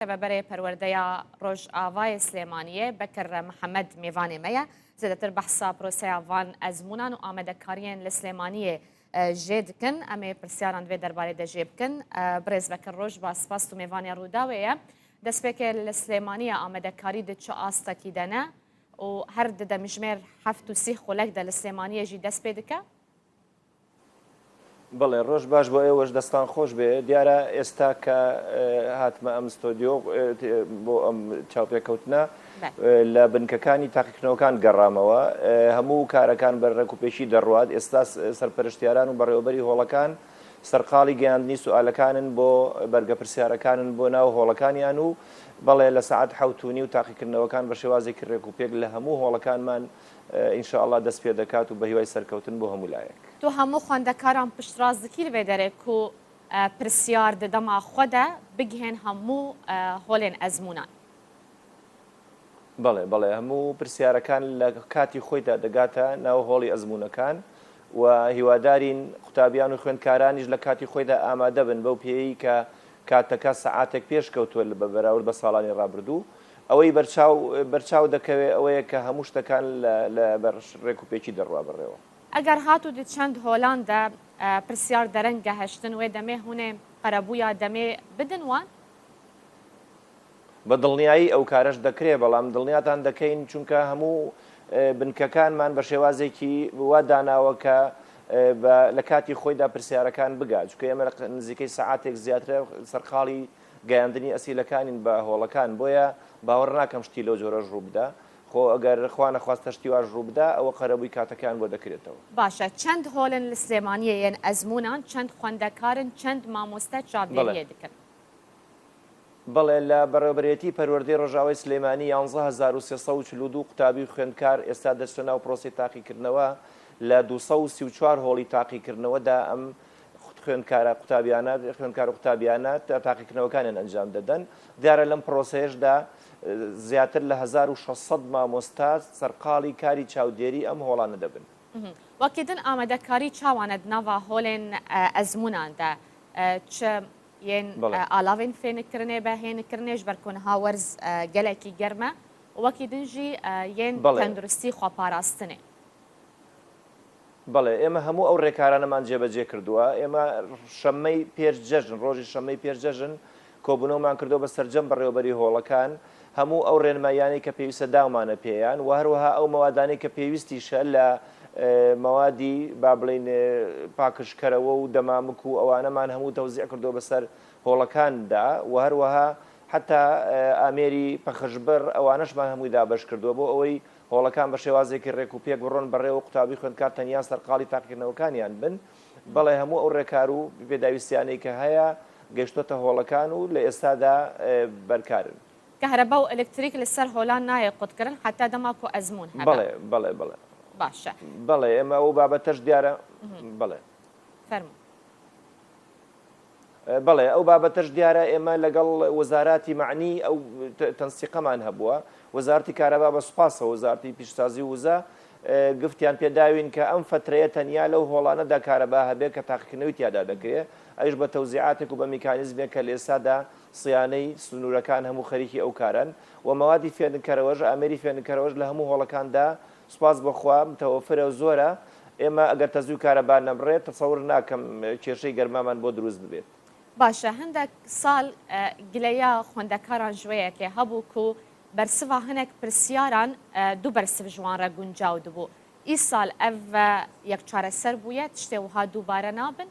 بەبەرێ پەروەردەیە ڕۆژئاوای سلێمانیە بەکر محەممەد میێوانێ مەیە زێدەتر بەحسا پرۆسەیە ڤان ئەزمونان و ئامادەکاریان لە سلێمانیە ژێ دکن ئەمێ پرسیاران دوێ دەربارەی دەژێ بکن برێز بەکر ڕۆژ با سپاس و میێوانیا ڕووداوەیە دەستپێکێ لە سلێمانیە ئامادەکاری دچ ئاستەکی دەنە و هەر دەمژمێر هەفت و سی خولەکدا لە سلێمانیەژی دەست پێ دکە بڵێ ڕۆژ باش بۆ ئێوەش دەستان خۆش بێ دیارە ئێستا کە هاتمە ئەم ستۆدیۆ بۆ ئەم چاوپێکەوتنە لە بنکەکانی تاقیکردنەوەکان گەڕامەوە هەموو کارەکان بەرڕێک و پێشی دەڕوات ئێستا سەرپەرشتیاران و بەڕێوەبەری هۆڵەکان سەرقاڵی گەیاندنی سوالەکانن بۆ بەرگە پرسیارەکانن بۆ ناو هۆڵەکانیان و بەڵێ لە سەعات حوتونی و تاقیکردنەوەکان بە شێوازێکی ڕێک و پێک لە هەموو هۆڵەکانمان ئینشاءالله دەست پێ دەکات و بە هیوای سەرکەوتن بۆ هەموو لایەک تو هەموو خوێندەکاران پشتڕاستکی لەوێ دەرێک و پرسیار دەما خۆدە بگهێن هەموو هۆڵێن ئەزمونان بەڵێ هەموو پرسیارەکان لە کاتی خۆیدا دەگاتە ناو هۆڵی ئەزمونەکان و هیوادارین قوتابیان و خوێندکارانیش لە کاتی خۆیدا ئامادە بن بەو پێی کە کاتەکە سەعاتێک پێش کەوتووە لە بەراورد بە ساڵانی ڕابردوو ئەوەی بەرچاو دەکەوێت ئەوەیە کە هەموو شتەکان لە ڕێک و پێکی دەڕوا بڕێەوە ئەگەر هاتو دی چەند هۆلاندا پرسیار دەرەنگە هەشتن وێ دەمێ هوێ قەرەبوویا دەمێ بدن وان بە دڵنیایی ئەو کارش دەکرێت بەڵام دڵنیاتان دەکەین چونکە هەموو بنکەکانمان بە شێوازێکی وا داناوە کە لە کاتی خۆیدا پرسیارەکان بگات چکە ئێمە نزیکەی سەعاتێک زیاترە سەرقاڵی گەیاندنی ئەسیلەکانین بە هۆڵەکان بۆیە باوەڕ ناکەم شتی لەو جۆرەش ڕوو بدە خۆ ئەگەر خوا نەخواستە شتی واش ڕوو بدە ئەوە قەرەبووی کاتەکان بۆ دەکرێتەوە باشە چەند هۆڵن لە سلێمانیە یەن ئەزمونان چەند خوێندەکارن چەند مامۆستە چاودێریە دکن بەڵێ لە بەڕێوەبەرێتی پەروەردەی ڕۆژاوای سلێمانی 11342 قوتابی خوێندکار ئێستا دەچنە ناو پرۆسی تاقیکردنەوە لە 234 هۆڵی تاقیکردنەوەدا ئەم خوێندکارە قوتابیانە تاقیکردنەوەکانیان ئەنجام دەدەن دیارە لەم پرۆسەیەشدا زیاتر لە 1600 مامۆستا سەرقاڵی کاری چاودێری ئەم هۆڵانە دەبن وەکیدن ئامادەکاری چاوانە ناوا هۆڵێن ئەزموناندا چ یەن ئالاوین فێنکردنێ بە هێنکردنێش بەرکۆنها وەرز گەلێکی گەرمە وەکی دنجی یەن تەندروستی خواپاراستنێ بەڵێ ئێمە هەموو ئەو ڕێکارانەمان جێبەجێ کردووە ئێمە شەممەی پێشجەژن ڕۆژی شەممەی پێشجەژن کۆبوونەوەمان کردو بە سەرجەم بەڕێوەبەری هۆڵەکان هەموو ئەو ڕێنمایانی کە پێویستە داومانە پێیان و هەروەها ئەو مەوادانی کە پێویستیشە لە مەوادی با بڵین پاکشکەرەوە و دەمامک و ئەوانەمان هەموو تەوزیع کردو بەسەر هۆڵەکاندا و هەروەها حتا ئامێری پەخشبەر ئەوانەشمان هەمووی دابش کردووە بۆ ئەوەی هۆڵەکان بە شێوازێکی ڕێک و پێک بڕۆن بەڕێوە قوتابی خوێندکار تەنیا سەرقاڵی تاقیکردنەوەکانیان بن بەڵێ هەموو ئەو ڕێکار و پێداویستیانەی کە هەیە گەشتۆتە هۆڵەکان و لە ئێستادا بەرکارن کەهرەبا و ئەلکتریک لەسەر هۆلان نایە قوتکردن حتا دەماک و ئەزمون بەڵێ باشە بەڵێ ئێمە ئەو بابەتەش دیارە بڵێ فەرموو بەڵێ ئەو بابەتەش دیارە ئێمە لەگەڵ وەزاراتی معنی ئەو تەنسیقەمان هەبووە وەزارتی کارەبا بە سوپاسە وەزارتی پیشتازی وزە گفتیان پێداوین کە ئەم فترەیە تەنیا لەو هۆڵانەدا کارەبا هەبێت کە تاقیکردنەوەی تیادا دەکرێت ئەوش بە تەوزیعاتێک و بە میکانیزمێک کە لە ئێستادا سیانەی سنوورەکان هەموو خەریکی ئەو کارن و مەوادی فێنکەرەوەش ئامێری فێنکەرەوەش لە هەموو هۆڵەکاندا سوپاس بەخوا متەوەفرە و زۆرە ئێمە ئەگەر تەزوی کارەبا نەبڕێت تەسەور ناکەم کێشەی گەرمامان بۆ دروست ببێت باشە هەندێک ساڵ گلەیە خوێندەکاران ژوەیەکێ هەبوو و بەرسڤ هەنێک پرسیاران دوو بەرسڤ ژوانڕە گونجاو دەبوو ئی ساڵ ئەڤ یەک چارەسەر بووە تشتێ وها دووبارە نابن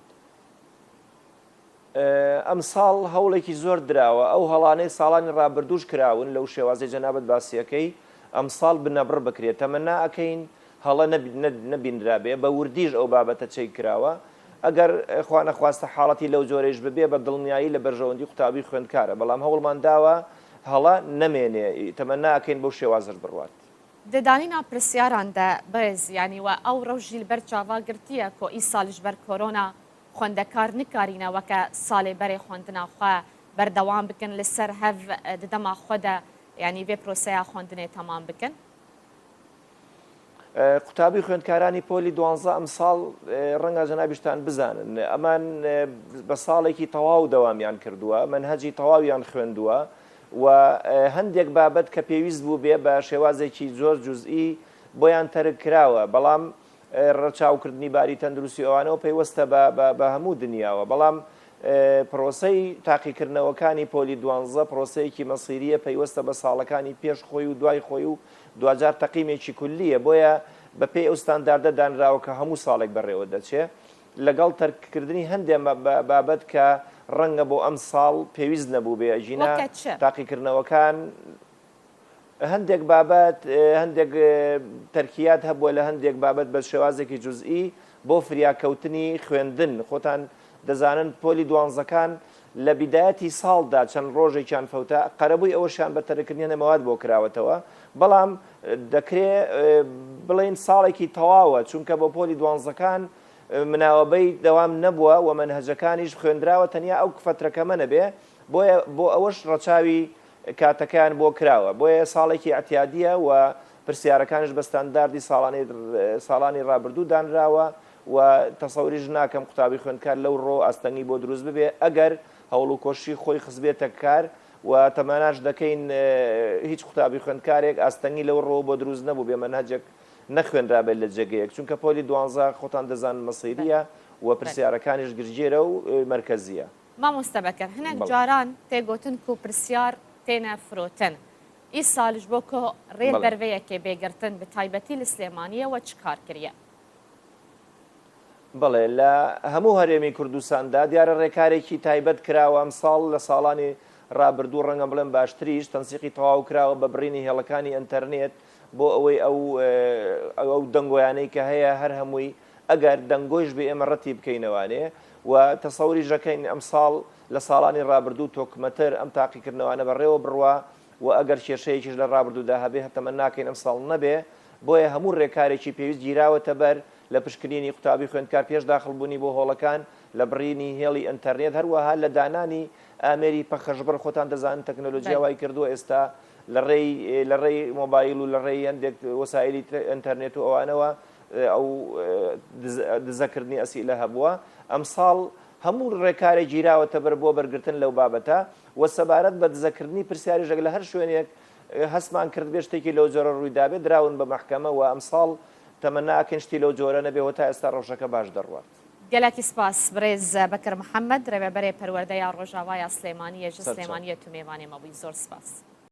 ئەم ساڵ هەوڵێکی زۆر دراوە ئەو هەڵانەی ساڵانی ڕابردووش کراون لەو شێوازی جەنابەت باسیەکەی ئەم ساڵ بنەبڕ بکرێت تەمەنا ئەەکەین هەڵە نەبینرابێ بە وردیش ئەو بابەتە چی کراوە ئەگەر خوا نەخواستە حاڵەتی لەو جۆرەش ببێ بە دڵنیایی لە بەرژەوەندی قوتابی خوێندکارە بەڵام هەوڵمان داوە هەڵە نەمێنێ تەمەنا ئەەکەین بەو شێوازش بڕوات دەدانینا پرسیاراندا بەرز ینیوە ئەو ڕەوژی بەر چاواگرتیە کۆ ئی ساڵش بەر کۆرۆنا خوێندەکار نکارینەوەکە ساڵێ بەرێ خوێندناخوا بەردەوام بکەن لەسەر هەڤ ددەما خۆدا ینی بێ پرۆسەیە خوێندنێ تەمام بکەن قوتابی خوێندکارانی پۆلی 12 ئەم ساڵ ڕەنگە جەنابیشتان بزانن ئەمان بە ساڵێکی تەواو دەوامیان کردووە منهەجی تەواویان خوێندووە و هەندێک بابەت کە پێویست بوو بێ بە شێوازێکی زۆر جوزئی بۆیان تەرک کراوە بەڵام ڕەچاوکردنی باری تەندروستی ئەوانەوە پەیوەستە بە هەموو دنیاوە بەڵام پرۆسەی تاقیکردنەوەکانی پۆلی 12 پرۆسەیەکی مەسیریە پەیوەستە بە ساڵەکانی پێش خۆی و دوای خۆی و دوجار تەقیمێکی کولیە بۆیە بەپێی ئەو ستانداردە دانراوە کە هەموو ساڵێک بەڕێوە دەچێت لەگەڵ تەرکردنی هەندێک بابەت کە ڕەنگە بۆ ئەم ساڵ پێویست نەبوو بێ ژینە تاقیکردنەوەکان هەندێک بابەت هەندێک تەرکیات هەبووە لە هەندێک بابەت بە شێوازێکی جوزئی بۆ فریاکەوتنی خوێندن خۆتان دەزانن پۆلی دوانزەکان لە بیدایەتی ساڵدا چەند ڕۆژێکیان فەوتە قەرەبووی ئەوەشیان بە تەرکردنیە مەواد بۆ کراوەتەوە بەڵام دەکرێت بڵێن ساڵێکی تەواوە چونکە بۆ پۆلی دوانزەکان مناوەبەی دەوام نەبووە و منهەجەکانیش خوێندراوە تەنیا ئەو فترەکەمە نەبێ بۆ ئەوەش ڕەچاوی کاتەکان بۆ کراوە بۆیە ساڵێکی ئەتیادیە و پرسیارەکانش بە ستانداردی ساڵانی ڕابردوو دانراوە و تەسەوریش ناکەم قوتابی خوێندکار لەو ڕۆ ئاستەنگی بۆ دروست ببێ ئەگەر هەوڵ و کۆشی خۆی خزبێتە کار و تەماناش دەکەین هیچ قوتابی خوێندکارێک ئاستەنگی لەو ڕۆ بۆ دروست نەبوو بێ مەنهەجێک نەخوێنرابێت لە جێگەیەک چونکە پۆلی 12 خۆتان دەزانن مەسیریە و پرسیارەکانیش گرژێرە و مرکزیە مامۆستا بەکەر هەنێک جاران تێگوتن و پرسیار تێنە فرۆتن ئی ساڵش بۆ کۆ ڕێ دەرvەیەکێ بێگرتن بە تایبەتی لە سلێمانیەوە چ کار کردە بڵێ لە هەموو هەرێمی کوردستاندا دیارە ڕێکارێکی تایبەت کراوە ئەم ساڵ لە ساڵانی ڕابردوو ڕەنگە بڵێن باشتریش تەنسیقی تەواو کراوە بە بڕینی هێڵەکانی ئینتەرنێت بۆ ئەوەی ئەو دەنگۆیانەی کە هەیە هەر هەمووی ئەگەر دەنگۆیش بێ ئێمە ڕەتی بکەینەوانێ و تەسەوری ژەکەین ئەم ساڵ لە ساڵانی ڕابردوو تۆکمەتر ئەم تاقیکردنەوانە بەڕێوە بڕوە و ئەگەر کێشەیەکیش لە ڕابردوودا هەبێ هەتەمە ناکەین ئەم ساڵ نەبێ بۆیە هەموو ڕێکارێکی پێویست گیراوەتە بەر لە پشکنینی قوتابی خوێندکار پێش داخڵبوونی بۆ هۆڵەکان لە بڕینی هێڵی ئینتەرنێت هەروەها لە دانانی ئامێری پەخەشبەر خۆتان دەزانن تەکنۆلۆژیا وای کردووە ئێستا لە ڕێی مۆبایل و لە ڕێی هەندێک وەسایلی ئینتەرنێت و ئەوانەوە ئەو دزەکردنی ئەسیلە هەبووە ئەم ساڵ هەموو ڕێکارێک گیراوەتە بەر بۆ بەرگرتن لەو بابەتە و سەبارەت بە دزەکردنی پرسیاریژێک لە هەر شوێنێک هەستمان کرد بێ شتێکی لەو جۆرە ڕوویدابێ دراون بە مەحکەمە و ئەم ساڵ تەمەناکەن شتی لەو جۆرە نەبێەوە تا ئێستا ڕۆژەکە باش دەڕوات گەلکی سپاس برێز بەکر محەممەد ڕێبەبەرێ پەروەردەیە ڕۆژاوای سلێمانیە ژ سلێمانیە تو میێوانێ مەبووی زۆر سپاس